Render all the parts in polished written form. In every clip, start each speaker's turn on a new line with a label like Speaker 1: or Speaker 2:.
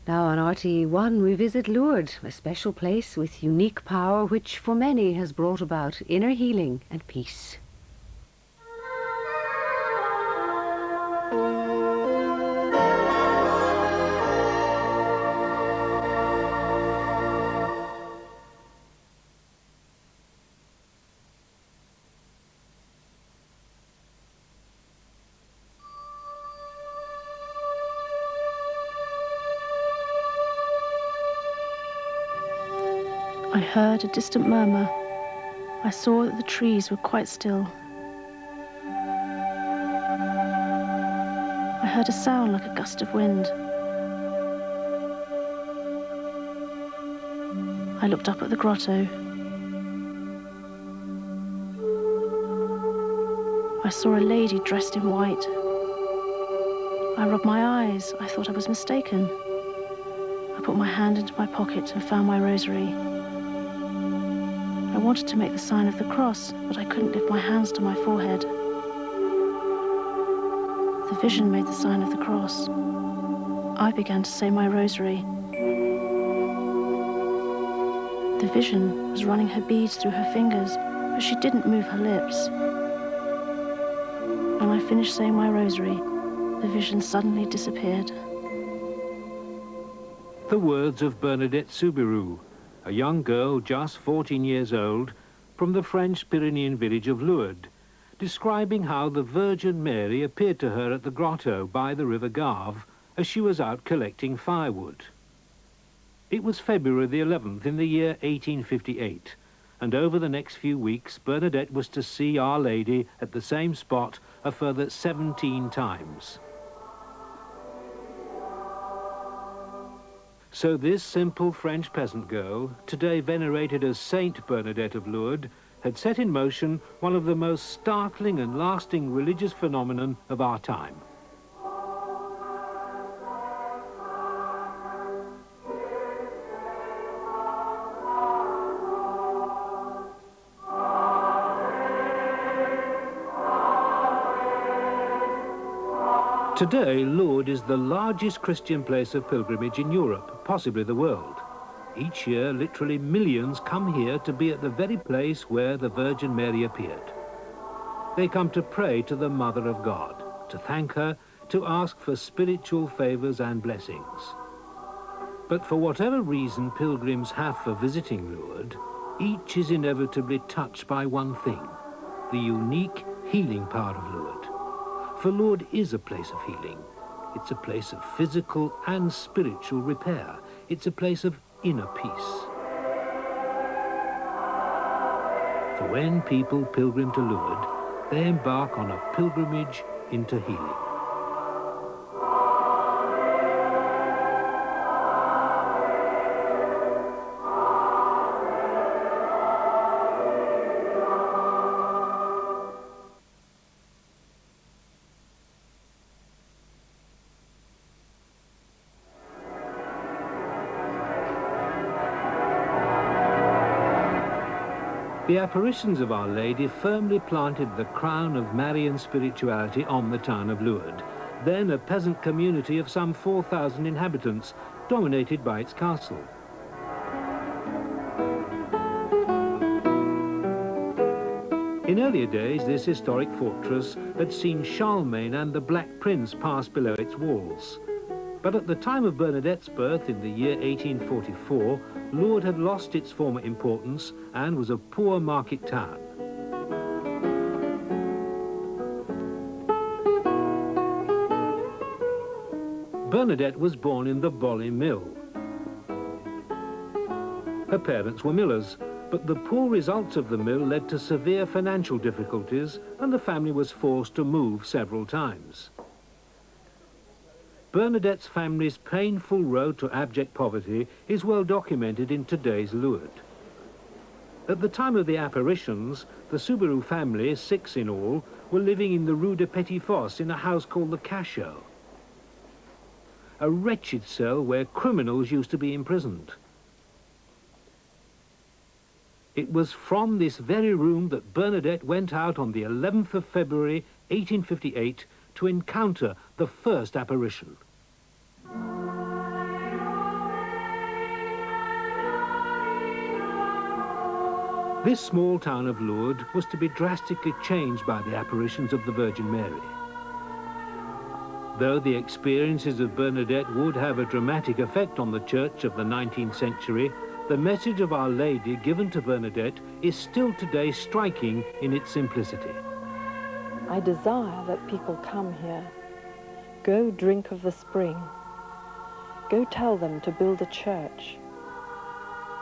Speaker 1: Now on RTE1 we visit Lourdes, a special place with unique power which for many has brought about inner healing and peace.
Speaker 2: I heard a distant murmur. I saw that the trees were quite still. I heard a sound like a gust of wind. I looked up at the grotto. I saw a lady dressed in white. I rubbed my eyes. I thought I was mistaken. I put my hand into my pocket and found my rosary. I wanted to make the sign of the cross, but I couldn't lift my hands to my forehead. The vision made the sign of the cross. I began to say my rosary. The vision was running her beads through her fingers, but she didn't move her lips. When I finished saying my rosary, the vision suddenly disappeared.
Speaker 3: The words of Bernadette Soubirous, a young girl just 14 years old from the French Pyrenean village of Lourdes, describing how the Virgin Mary appeared to her at the grotto by the River Gave as she was out collecting firewood. It was February the 11th in the year 1858, and over the next few weeks Bernadette was to see Our Lady at the same spot a further 17 times. So this simple French peasant girl, today venerated as Saint Bernadette of Lourdes, had set in motion one of the most startling and lasting religious phenomenon of our time. Today, Lourdes is the largest Christian place of pilgrimage in Europe, possibly the world. Each year, literally millions come here to be at the very place where the Virgin Mary appeared. They come to pray to the Mother of God, to thank her, to ask for spiritual favors and blessings. But for whatever reason pilgrims have for visiting Lourdes, each is inevitably touched by one thing, the unique healing power of Lourdes. For Lourdes is a place of healing. It's a place of physical and spiritual repair. It's a place of inner peace. For when people pilgrim to Lourdes, they embark on a pilgrimage into healing. The apparitions of Our Lady firmly planted the crown of Marian spirituality on the town of Lourdes, then a peasant community of some 4,000 inhabitants, dominated by its castle. In earlier days, this historic fortress had seen Charlemagne and the Black Prince pass below its walls. But at the time of Bernadette's birth in the year 1844, Lourdes had lost its former importance and was a poor market town. Bernadette was born in the Bolly Mill. Her parents were millers, but the poor results of the mill led to severe financial difficulties, and the family was forced to move several times. Bernadette's family's painful road to abject poverty is well documented in today's Lourdes. At the time of the apparitions, the Soubirous family, 6 in all, were living in the Rue de Petit Fosse in a house called the Cachot, a wretched cell where criminals used to be imprisoned. It was from this very room that Bernadette went out on the 11th of February 1858 to encounter the first apparition. This small town of Lourdes was to be drastically changed by the apparitions of the Virgin Mary. Though the experiences of Bernadette would have a dramatic effect on the church of the 19th century, the message of Our Lady given to Bernadette is still today striking in its simplicity.
Speaker 4: I desire that people come here. Go drink of the spring. Go tell them to build a church.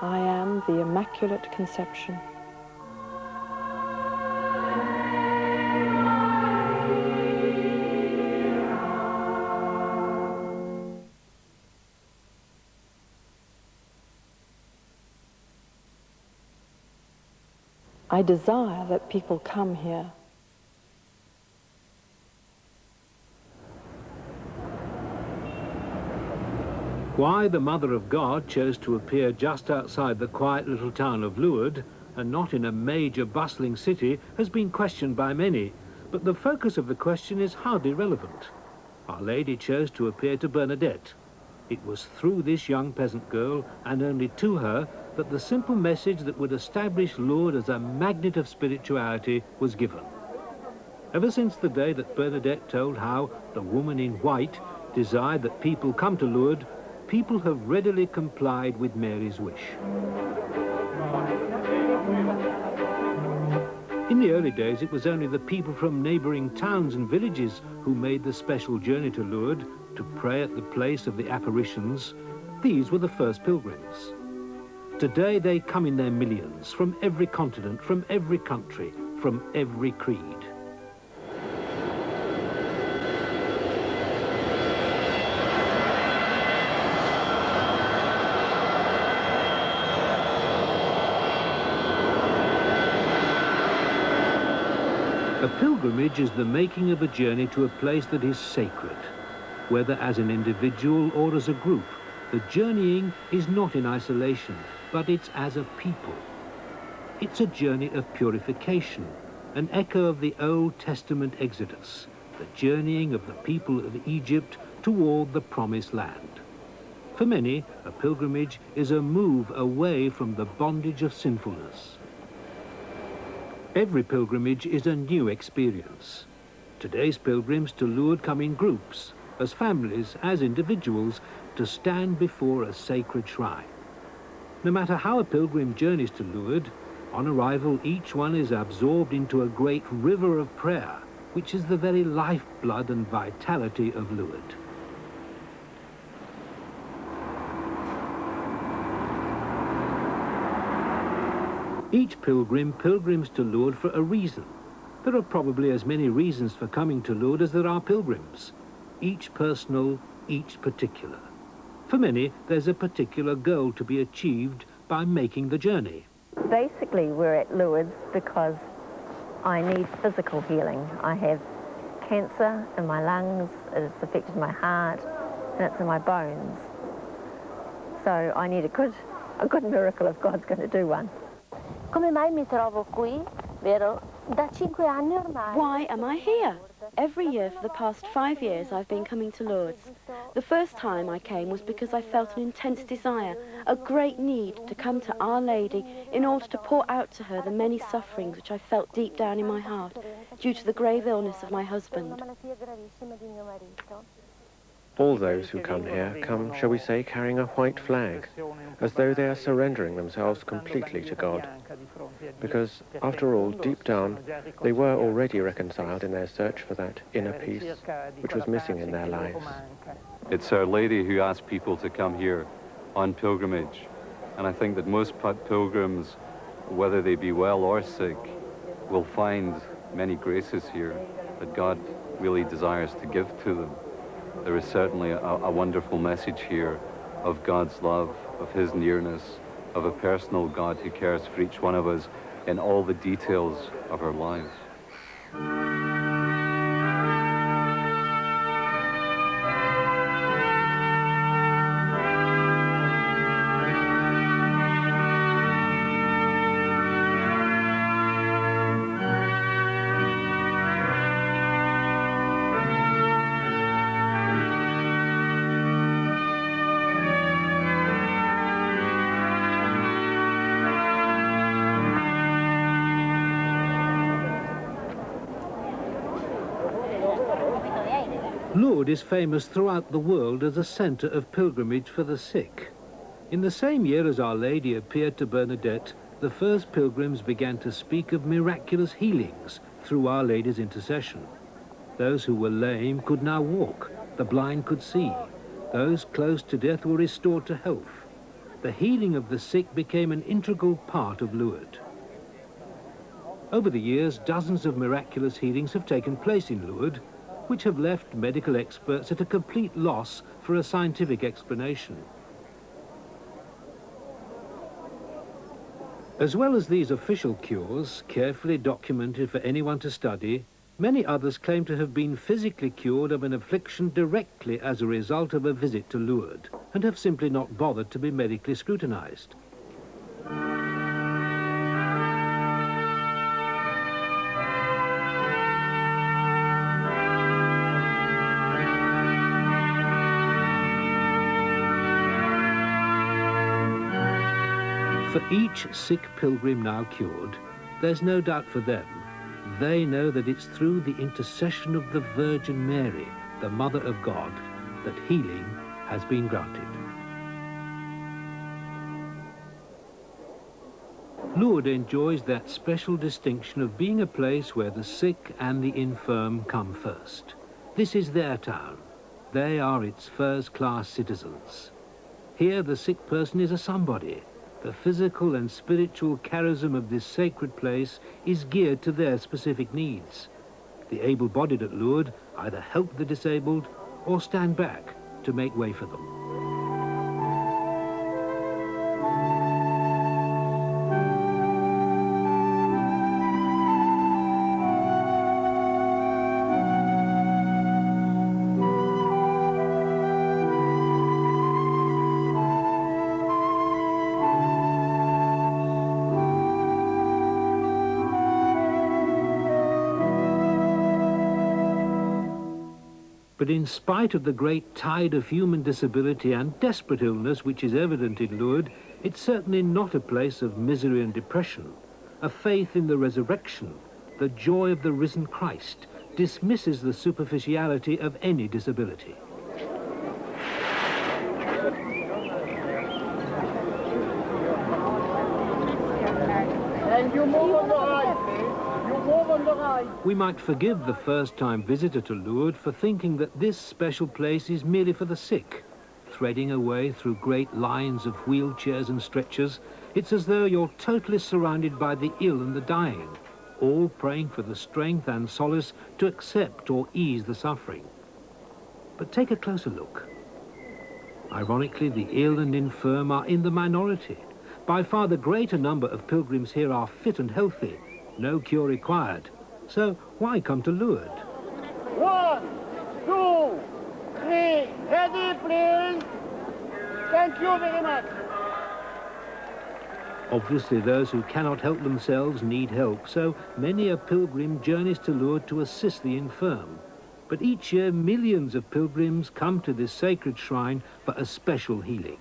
Speaker 4: I am the Immaculate Conception. I desire that people come here.
Speaker 3: Why the Mother of God chose to appear just outside the quiet little town of Lourdes and not in a major bustling city has been questioned by many, but the focus of the question is hardly relevant. Our Lady chose to appear to Bernadette. It was through this young peasant girl, and only to her, that the simple message that would establish Lourdes as a magnet of spirituality was given. Ever since the day that Bernadette told how the woman in white desired that people come to Lourdes, people have readily complied with Mary's wish. In the early days, it was only the people from neighboring towns and villages who made the special journey to Lourdes to pray at the place of the apparitions. These were the first pilgrims. Today they come in their millions, from every continent, from every country, from every creed. A pilgrimage is the making of a journey to a place that is sacred. Whether as an individual or as a group, the journeying is not in isolation, but it's as a people. It's a journey of purification, an echo of the Old Testament Exodus, the journeying of the people of Egypt toward the Promised Land. For many, a pilgrimage is a move away from the bondage of sinfulness. Every pilgrimage is a new experience. Today's pilgrims to Lourdes come in groups, as families, as individuals, to stand before a sacred shrine. No matter how a pilgrim journeys to Lourdes, on arrival each one is absorbed into a great river of prayer, which is the very lifeblood and vitality of Lourdes. Each pilgrim pilgrims to Lourdes for a reason. There are probably as many reasons for coming to Lourdes as there are pilgrims, each personal, each particular. For many, there's a particular goal to be achieved by making the journey.
Speaker 5: Basically, we're at Lourdes because I need physical healing. I have cancer in my lungs, it's affected my heart, and it's in my bones. So I need a good miracle if God's going to do one.
Speaker 6: Come mai mi trovo qui? Vero? Da 5 anni ormai.
Speaker 2: Why am I here? Every year for the past 5 years I've been coming to Lourdes. The first time I came was because I felt an intense desire, a great need to come to Our Lady in order to pour out to her the many sufferings which I felt deep down in my heart due to the grave illness of my husband.
Speaker 7: All those who come here come, shall we say, carrying a white flag, as though they are surrendering themselves completely to God. Because, after all, deep down, they were already reconciled in their search for that inner peace which was missing in their lives.
Speaker 8: It's Our Lady who asks people to come here on pilgrimage. And I think that most pilgrims, whether they be well or sick, will find many graces here that God really desires to give to them. There is certainly a wonderful message here of God's love, of his nearness, of a personal God who cares for each one of us in all the details of our lives.
Speaker 3: Lourdes is famous throughout the world as a centre of pilgrimage for the sick. In the same year as Our Lady appeared to Bernadette, the first pilgrims began to speak of miraculous healings through Our Lady's intercession. Those who were lame could now walk, the blind could see, those close to death were restored to health. The healing of the sick became an integral part of Lourdes. Over the years, dozens of miraculous healings have taken place in Lourdes, which have left medical experts at a complete loss for a scientific explanation. As well as these official cures, carefully documented for anyone to study, many others claim to have been physically cured of an affliction directly as a result of a visit to Lourdes, and have simply not bothered to be medically scrutinized. For each sick pilgrim now cured, there's no doubt for them. They know that it's through the intercession of the Virgin Mary, the Mother of God, that healing has been granted. Lourdes enjoys that special distinction of being a place where the sick and the infirm come first. This is their town. They are its first-class citizens. Here the sick person is a somebody. The physical and spiritual charism of this sacred place is geared to their specific needs. The able-bodied at Lourdes either help the disabled or stand back to make way for them. But in spite of the great tide of human disability and desperate illness which is evident in Lourdes, it's certainly not a place of misery and depression. A faith in the resurrection, the joy of the risen Christ, dismisses the superficiality of any disability.
Speaker 9: And you move on the right.
Speaker 3: We might forgive the first-time visitor to Lourdes for thinking that this special place is merely for the sick. Threading a way through great lines of wheelchairs and stretchers, it's as though you're totally surrounded by the ill and the dying, all praying for the strength and solace to accept or ease the suffering. But take a closer look. Ironically, the ill and infirm are in the minority. By far the greater number of pilgrims here are fit and healthy, no cure required. So why come to Lourdes?
Speaker 9: 1, 2, 3, ready please. Thank you very much.
Speaker 3: Obviously those who cannot help themselves need help, so many a pilgrim journeys to Lourdes to assist the infirm. But each year millions of pilgrims come to this sacred shrine for a special healing.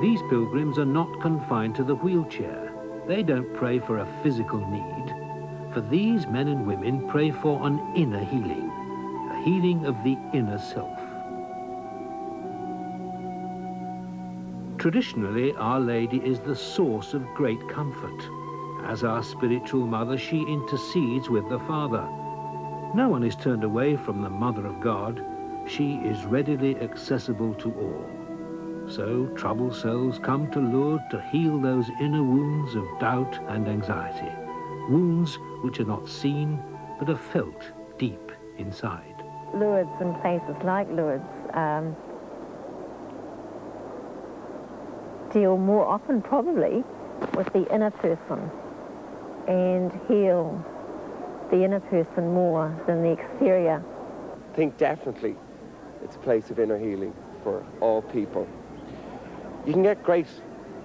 Speaker 3: These pilgrims are not confined to the wheelchair. They don't pray for a physical need. For these men and women pray for an inner healing, a healing of the inner self. Traditionally, Our Lady is the source of great comfort. As our spiritual mother, she intercedes with the Father. No one is turned away from the Mother of God. She is readily accessible to all. So troubled souls come to Lourdes to heal those inner wounds of doubt and anxiety, wounds which are not seen but are felt deep inside.
Speaker 5: Lourdes and places like Lourdes deal more often probably with the inner person and heal the inner person more than the exterior.
Speaker 10: I think definitely it's a place of inner healing for all people. You can get great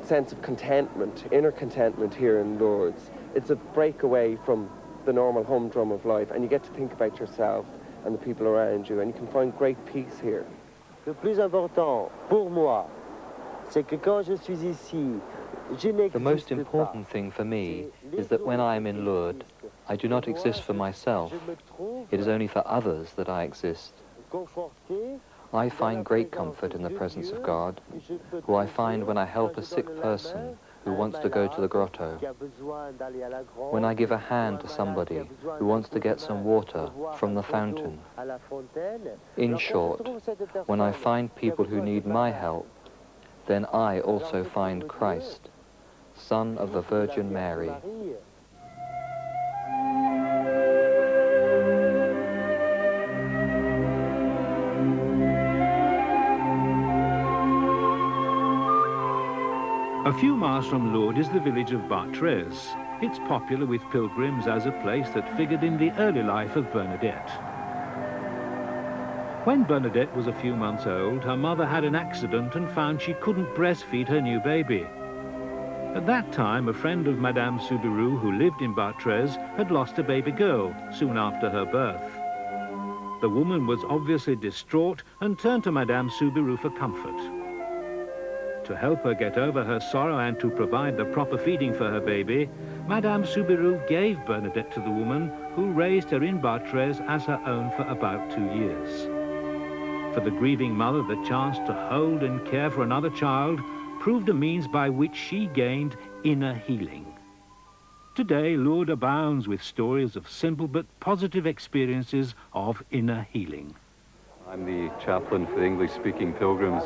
Speaker 10: sense of contentment, inner contentment here in Lourdes. It's a breakaway from the normal humdrum of life, and you get to think about yourself and the people around you, and you can find great peace here.
Speaker 11: Le plus important pour moi, c'est que quand je suis ici, je n'existe pas.
Speaker 12: The most important thing for me is that when I am in Lourdes, I do not exist for myself. It is only for others that I exist. I find great comfort in the presence of God, who I find when I help a sick person who wants to go to the grotto, when I give a hand to somebody who wants to get some water from the fountain. In short, when I find people who need my help, then I also find Christ, Son of the Virgin Mary.
Speaker 3: A few miles from Lourdes is the village of Bartres. It's popular with pilgrims as a place that figured in the early life of Bernadette. When Bernadette was a few months old, her mother had an accident and found she couldn't breastfeed her new baby. At that time, a friend of Madame Soubirous, who lived in Bartres, had lost a baby girl soon after her birth. The woman was obviously distraught and turned to Madame Soubirous for comfort. To help her get over her sorrow and to provide the proper feeding for her baby, Madame Soubirous gave Bernadette to the woman, who raised her in Bartres as her own for about 2 years. For the grieving mother, the chance to hold and care for another child proved a means by which she gained inner healing. Today, Lourdes abounds with stories of simple but positive experiences of inner healing.
Speaker 8: I'm the chaplain for the English-speaking pilgrims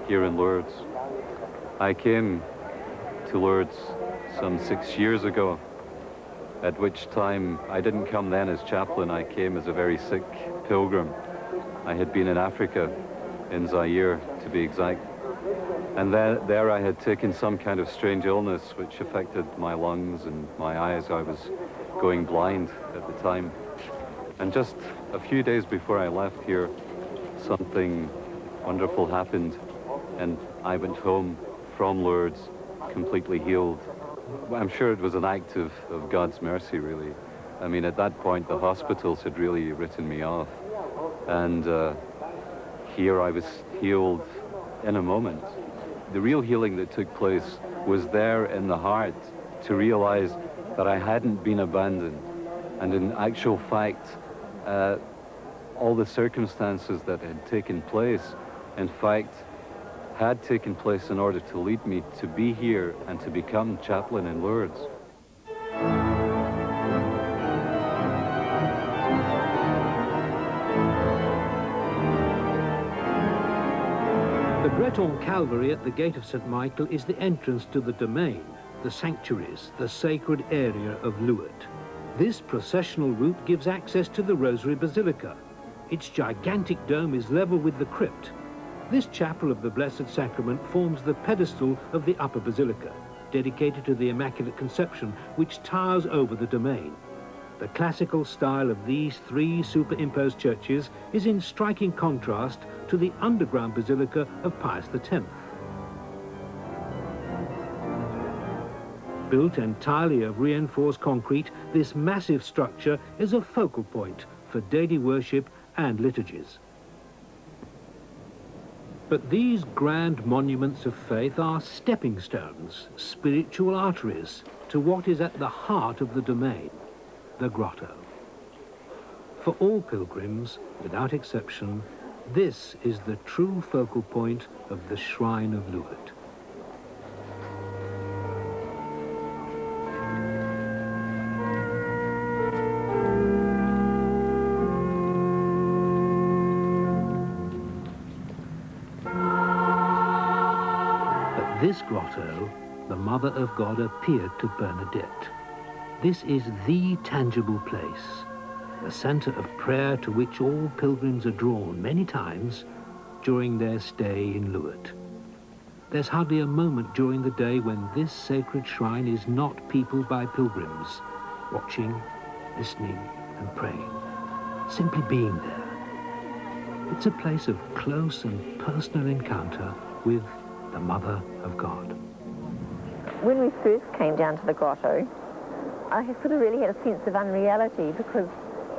Speaker 8: here in Lourdes. I came to Lourdes some 6 years ago, at which time I didn't come then as chaplain, I came as a very sick pilgrim. I had been in Africa, in Zaire to be exact, and there I had taken some kind of strange illness which affected my lungs and my eyes. I was going blind at the time. And just a few days before I left here, something wonderful happened, and I went home from Lourdes completely healed. I'm sure it was an act of God's mercy, really. I mean, at that point, the hospitals had really written me off. And here I was healed in a moment. The real healing that took place was there in the heart, to realize that I hadn't been abandoned. And in actual fact, all the circumstances that had taken place, in fact, had taken place in order to lead me to be here and to become chaplain in Lourdes.
Speaker 3: The Breton Calvary at the gate of St. Michael is the entrance to the domain, the sanctuaries, the sacred area of Lourdes. This processional route gives access to the Rosary Basilica. Its gigantic dome is level with the crypt. This chapel of the Blessed Sacrament forms the pedestal of the upper basilica, dedicated to the Immaculate Conception, which towers over the domain. The classical style of these 3 superimposed churches is in striking contrast to the underground basilica of Pius X. Built entirely of reinforced concrete, this massive structure is a focal point for daily worship and liturgies. But these grand monuments of faith are stepping stones, spiritual arteries, to what is at the heart of the domain, the grotto. For all pilgrims, without exception, this is the true focal point of the Shrine of Lourdes. This grotto, the Mother of God appeared to Bernadette. This is the tangible place, a center of prayer to which all pilgrims are drawn many times during their stay in Lourdes. There's hardly a moment during the day when this sacred shrine is not peopled by pilgrims, watching, listening, and praying, simply being there. It's a place of close and personal encounter with the Mother of God.
Speaker 5: When we first came down to the grotto, I sort of really had a sense of unreality, because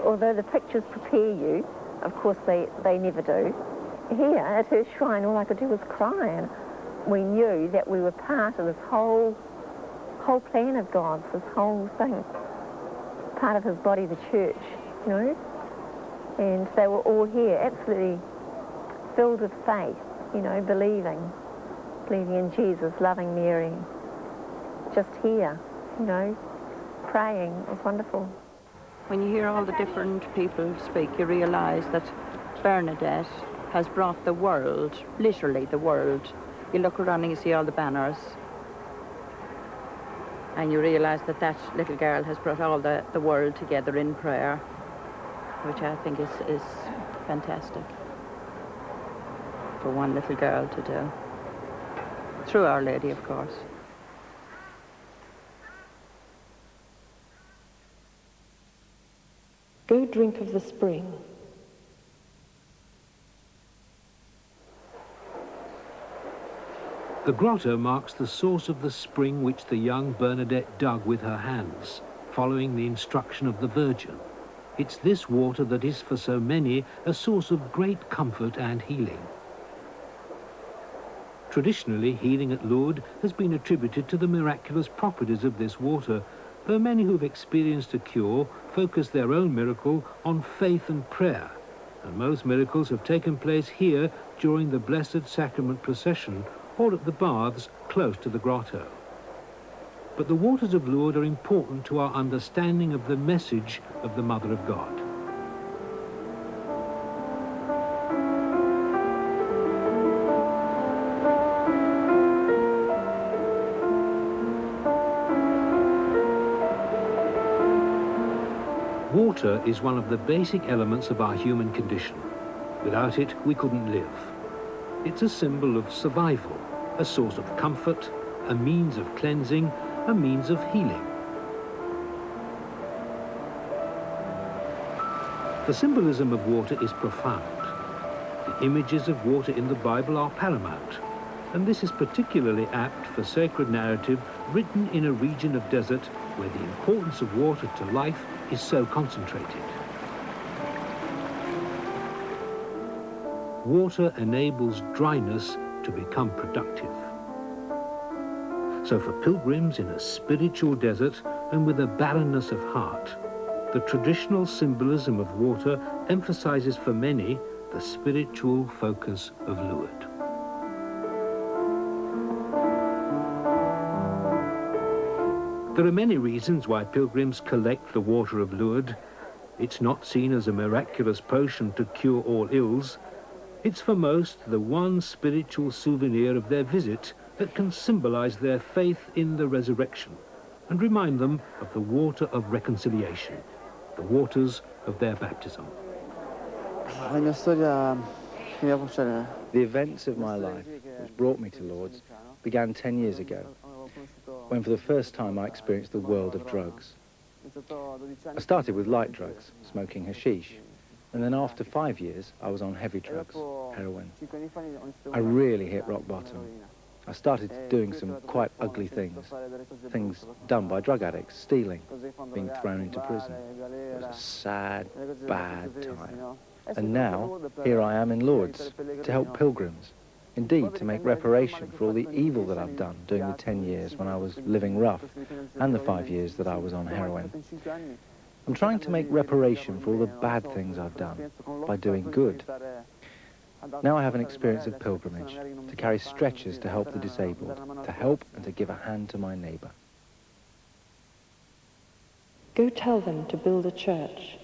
Speaker 5: although the pictures prepare you, of course they never do, here at her shrine all I could do was cry, and we knew that we were part of this whole plan of God's, this whole thing, part of his body, the church, you know. And they were all here, absolutely filled with faith, you know, believing in Jesus, loving Mary, just here, you know, praying. It was wonderful.
Speaker 13: When you hear all the different people speak, you realise that Bernadette has brought the world, literally the world. You look around and you see all the banners, and you realise that that little girl has brought all the world together in prayer, which I think is fantastic for one little girl to do. Through Our Lady, of course.
Speaker 4: Go drink of the spring.
Speaker 3: The grotto marks the source of the spring which the young Bernadette dug with her hands, following the instruction of the Virgin. It's this water that is for so many a source of great comfort and healing. Traditionally, healing at Lourdes has been attributed to the miraculous properties of this water, though many who've experienced a cure focus their own miracle on faith and prayer, and most miracles have taken place here during the Blessed Sacrament procession or at the baths close to the grotto. But the waters of Lourdes are important to our understanding of the message of the Mother of God. Water is one of the basic elements of our human condition. Without it, we couldn't live. It's a symbol of survival, a source of comfort, a means of cleansing, a means of healing. The symbolism of water is profound. The images of water in the Bible are paramount, and this is particularly apt for sacred narrative written in a region of desert where the importance of water to life is so concentrated. Water enables dryness to become productive. So for pilgrims in a spiritual desert and with a barrenness of heart, the traditional symbolism of water emphasizes for many the spiritual focus of Lourdes. There are many reasons why pilgrims collect the water of Lourdes. It's not seen as a miraculous potion to cure all ills. It's for most the one spiritual souvenir of their visit that can symbolize their faith in the resurrection and remind them of the water of reconciliation, the waters of their baptism.
Speaker 14: The events of my life, which brought me to Lourdes, began 10 years ago, when for the first time I experienced the world of drugs. I started with light drugs, smoking hashish, and then after 5 years, I was on heavy drugs, heroin. I really hit rock bottom. I started doing some quite ugly things done by drug addicts, stealing, being thrown into prison. It was a sad, bad time. And now, here I am in Lourdes to help pilgrims, indeed to make reparation for all the evil that I've done during the 10 years when I was living rough and the 5 years that I was on heroin. I'm trying to make reparation for all the bad things I've done by doing good. Now I have an experience of pilgrimage, to carry stretchers to help the disabled, to help and to give a hand to my neighbour.
Speaker 4: Go tell them to build a church.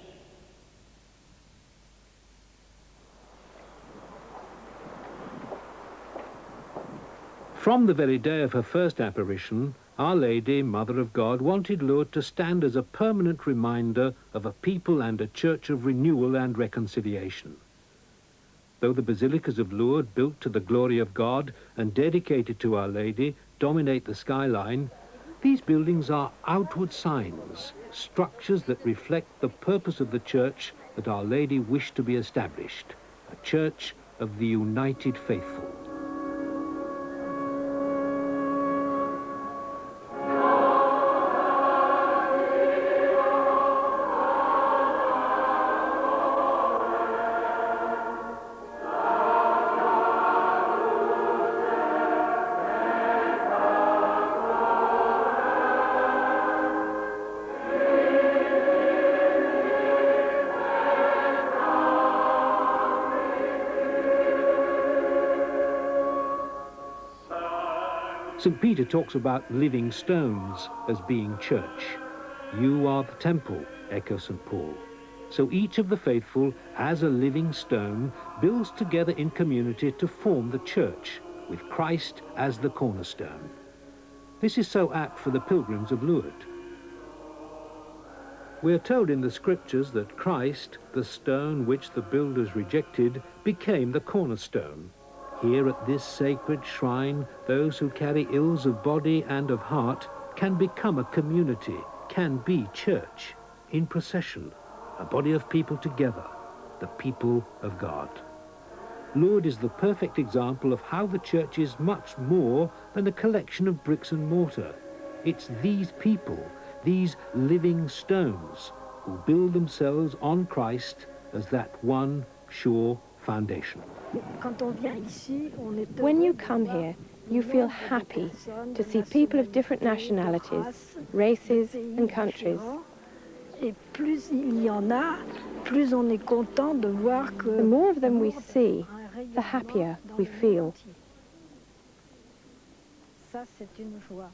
Speaker 3: From the very day of her first apparition, Our Lady, Mother of God, wanted Lourdes to stand as a permanent reminder of a people and a church of renewal and reconciliation. Though the basilicas of Lourdes, built to the glory of God and dedicated to Our Lady, dominate the skyline, these buildings are outward signs, structures that reflect the purpose of the church that Our Lady wished to be established, a church of the united faithful. St. Peter talks about living stones as being church. You are the temple, echoes St. Paul. So each of the faithful, as a living stone, builds together in community to form the church, with Christ as the cornerstone. This is so apt for the pilgrims of Lourdes. We are told in the scriptures that Christ, the stone which the builders rejected, became the cornerstone. Here at this sacred shrine, those who carry ills of body and of heart can become a community, can be church, in procession, a body of people together, the people of God. Lourdes is the perfect example of how the church is much more than a collection of bricks and mortar. It's these people, these living stones, who build themselves on Christ as that one sure foundation.
Speaker 15: When you come here, you feel happy to see people of different nationalities, races and countries. The more of them we see, the happier we feel.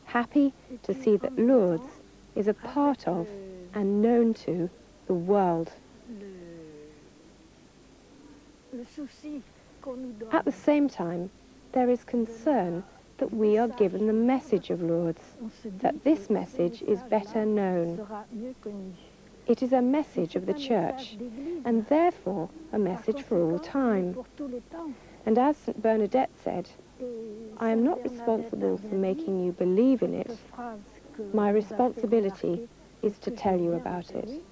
Speaker 15: Happy to see that Lourdes is a part of and known to the world. At the same time, there is concern that we are given the message of Lourdes, that this message is better known. It is a message of the Church, and therefore a message for all time. And as St. Bernadette said, I am not responsible for making you believe in it. My responsibility is to tell you about it.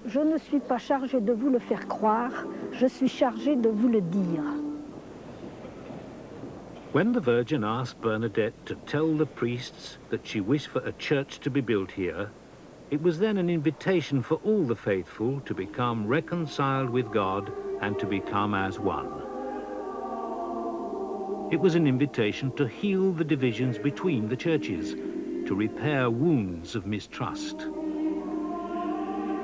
Speaker 16: Je ne suis pas chargée de vous le faire croire, je suis chargée de vous le dire.
Speaker 3: When the Virgin asked Bernadette to tell the priests that she wished for a church to be built here, it was then an invitation for all the faithful to become reconciled with God and to become as one. It was an invitation to heal the divisions between the churches, to repair wounds of mistrust.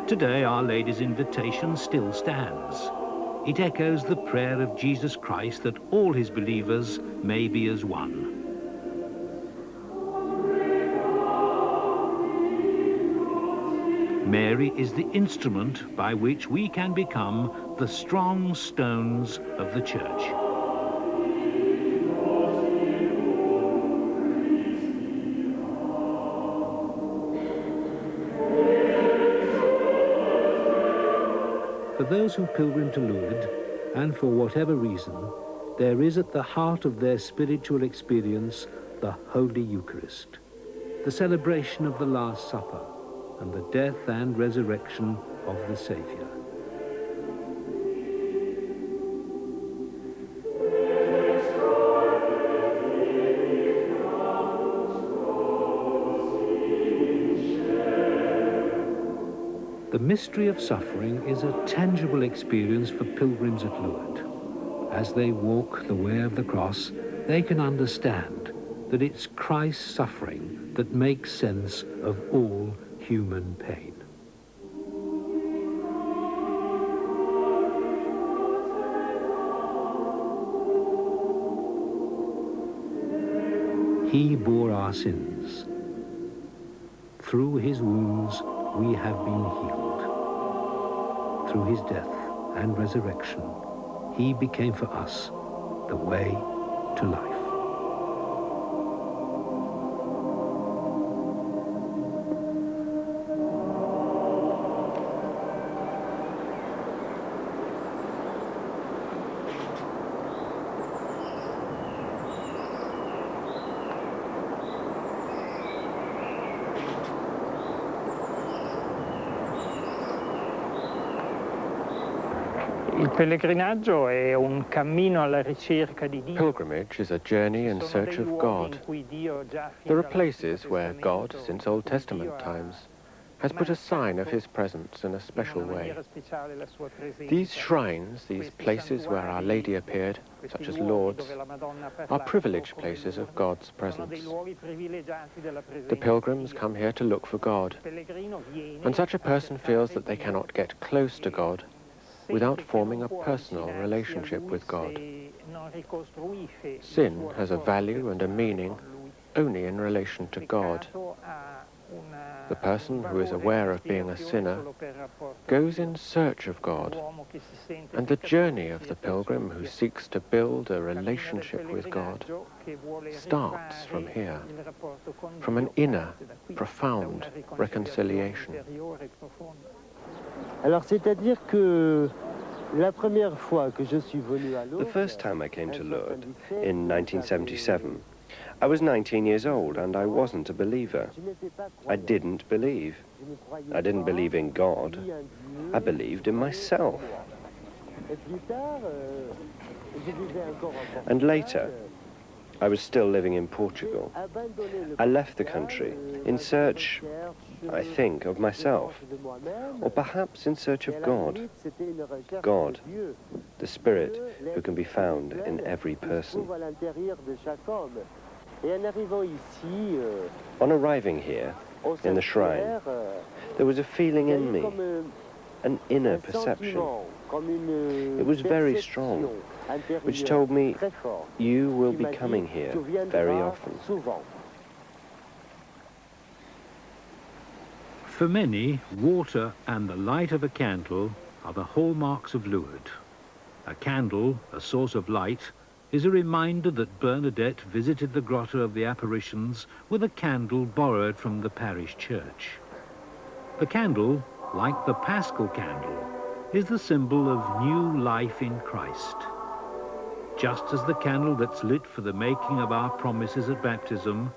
Speaker 3: Today, Our Lady's invitation still stands. It echoes the prayer of Jesus Christ that all his believers may be as one. Mary is the instrument by which we can become the strong stones of the Church. For those who pilgrim to Lourdes, and for whatever reason, there is at the heart of their spiritual experience the Holy Eucharist, the celebration of the Last Supper, and the death and resurrection of the Saviour. The mystery of suffering is a tangible experience for pilgrims at Lourdes. As they walk the way of the cross, they can understand that it's Christ's suffering that makes sense of all human pain. He bore our sins. Through his wounds we have been healed. Through his death and resurrection, he became for us the way to life.
Speaker 17: Pilgrimage
Speaker 7: is a journey in search of God. There are places where God, since Old Testament times, has put a sign of his presence in a special way. These shrines, these places where Our Lady appeared, such as Lourdes, are privileged places of God's presence. The pilgrims come here to look for God, and such a person feels that they cannot get close to God without forming a personal relationship with God. Sin has a value and a meaning only in relation to God. The person who is aware of being a sinner goes in search of God, and the journey of the pilgrim who seeks to build a relationship with God starts from here, from an inner, profound reconciliation.
Speaker 11: Alors, c'est-à-dire que la première fois que je suis venu à Lourdes,
Speaker 17: the first time I came to Lourdes, in 1977, I was 19 years old and I wasn't a believer. I didn't believe. I didn't believe in God. I believed in myself. And later, I was still living in Portugal. I left the country in search, I think, of myself, or perhaps in search of God. God, the Spirit who can be found in every person. On arriving here, in the shrine, there was a feeling in me, an inner perception. It was very strong, which told me, you will be coming here very often.
Speaker 3: For many, water and the light of a candle are the hallmarks of Lourdes. A candle, a source of light, is a reminder that Bernadette visited the grotto of the apparitions with a candle borrowed from the parish church. The candle, like the Paschal candle, is the symbol of new life in Christ. Just as the candle that's lit for the making of our promises at baptism,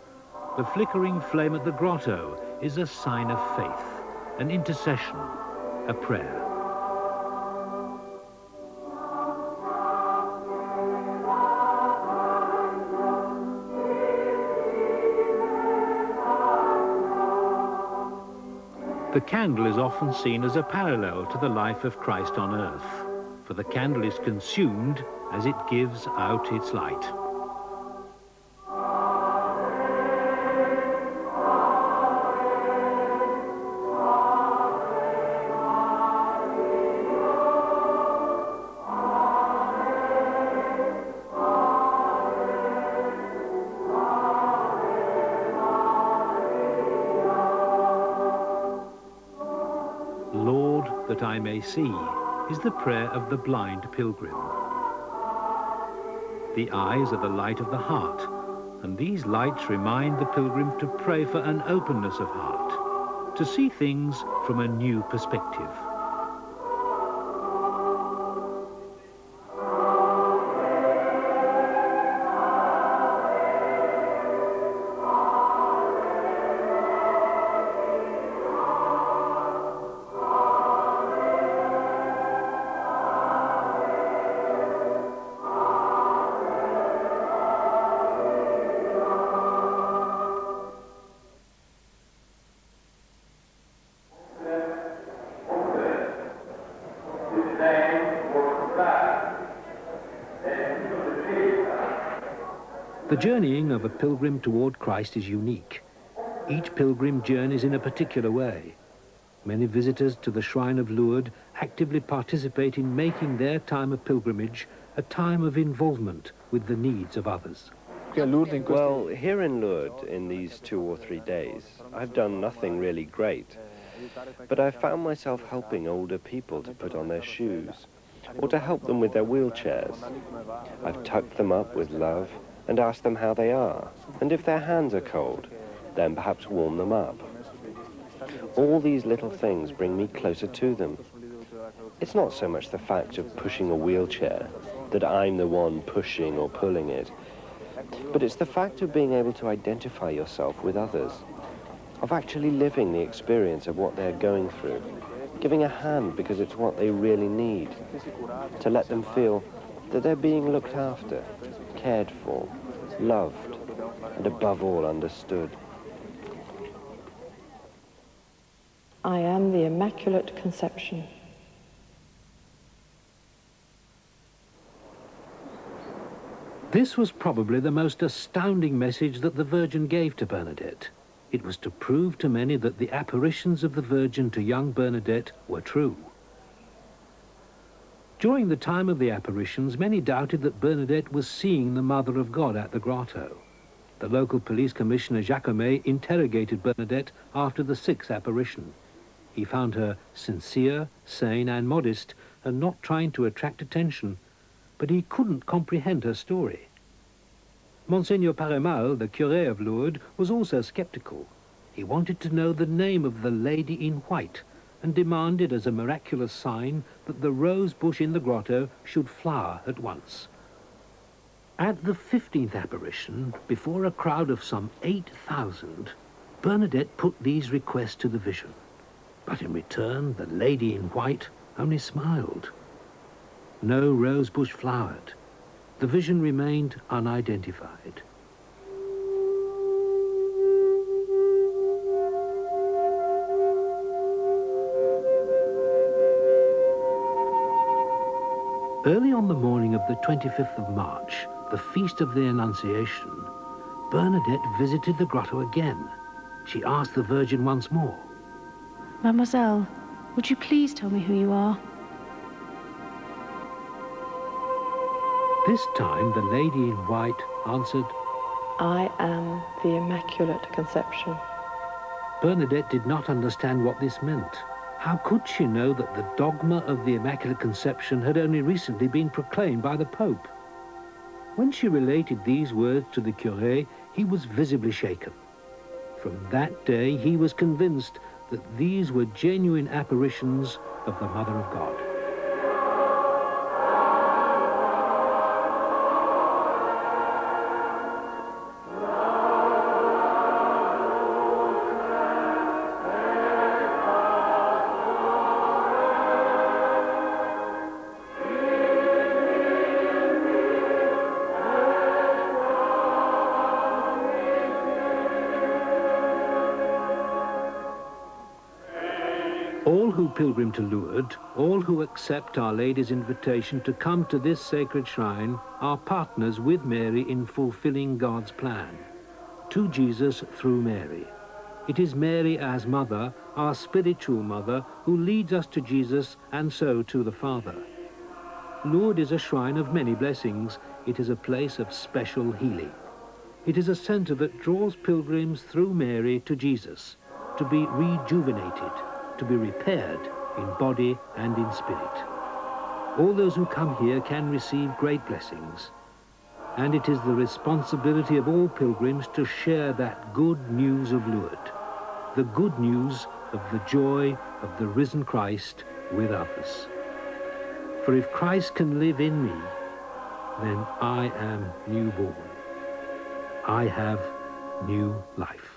Speaker 3: the flickering flame at the grotto is a sign of faith, an intercession, a prayer. The candle is often seen as a parallel to the life of Christ on earth, for the candle is consumed as it gives out its light. Lord, that I may see, is the prayer of the blind pilgrim. The eyes are the light of the heart, and these lights remind the pilgrim to pray for an openness of heart, to see things from a new perspective. The journeying of a pilgrim toward Christ is unique. Each pilgrim journeys in a particular way. Many visitors to the shrine of Lourdes actively participate in making their time of pilgrimage a time of involvement with the needs of others.
Speaker 17: Well, here in Lourdes, in these 2 or 3 days, I've done nothing really great. But I've found myself helping older people to put on their shoes, or to help them with their wheelchairs. I've tucked them up with love and asked them how they are, and if their hands are cold, then perhaps warm them up. All these little things bring me closer to them. It's not so much the fact of pushing a wheelchair, that I'm the one pushing or pulling it, but it's the fact of being able to identify yourself with others, of actually living the experience of what they're going through, giving a hand because it's what they really need, to let them feel that they're being looked after, cared for, loved, and above all understood.
Speaker 4: I am the Immaculate Conception.
Speaker 3: This was probably the most astounding message that the Virgin gave to Bernadette. It was to prove to many that the apparitions of the Virgin to young Bernadette were true. During the time of the apparitions, many doubted that Bernadette was seeing the Mother of God at the grotto. The local police commissioner Jacomet interrogated Bernadette after the 6th apparition. He found her sincere, sane and modest, and not trying to attract attention, but he couldn't comprehend her story. Monseigneur Paremal, the curé of Lourdes, was also sceptical. He wanted to know the name of the Lady in White and demanded as a miraculous sign that the rose bush in the grotto should flower at once. At the 15th apparition, before a crowd of some 8,000, Bernadette put these requests to the vision. But in return, the Lady in White only smiled. No rose bush flowered. The vision remained unidentified. Early on the morning of the 25th of March, the feast of the Annunciation, Bernadette visited the grotto again. She asked the Virgin once more,
Speaker 18: Mademoiselle, would you please tell me who you are?
Speaker 3: This time the Lady in White answered,
Speaker 4: I am the Immaculate Conception.
Speaker 3: Bernadette did not understand what this meant. How could she know that the dogma of the Immaculate Conception had only recently been proclaimed by the Pope? When she related these words to the curé, he was visibly shaken. From that day, he was convinced that these were genuine apparitions of the Mother of God. All who pilgrim to Lourdes, all who accept Our Lady's invitation to come to this sacred shrine, are partners with Mary in fulfilling God's plan. To Jesus through Mary. It is Mary as Mother, our spiritual Mother, who leads us to Jesus and so to the Father. Lourdes is a shrine of many blessings. It is a place of special healing. It is a center that draws pilgrims through Mary to Jesus, to be rejuvenated, to be repaired in body and in spirit. All those who come here can receive great blessings, and it is the responsibility of all pilgrims to share that good news of Lourdes, the good news of the joy of the risen Christ with others. For if Christ can live in me, then I am newborn. I have new life.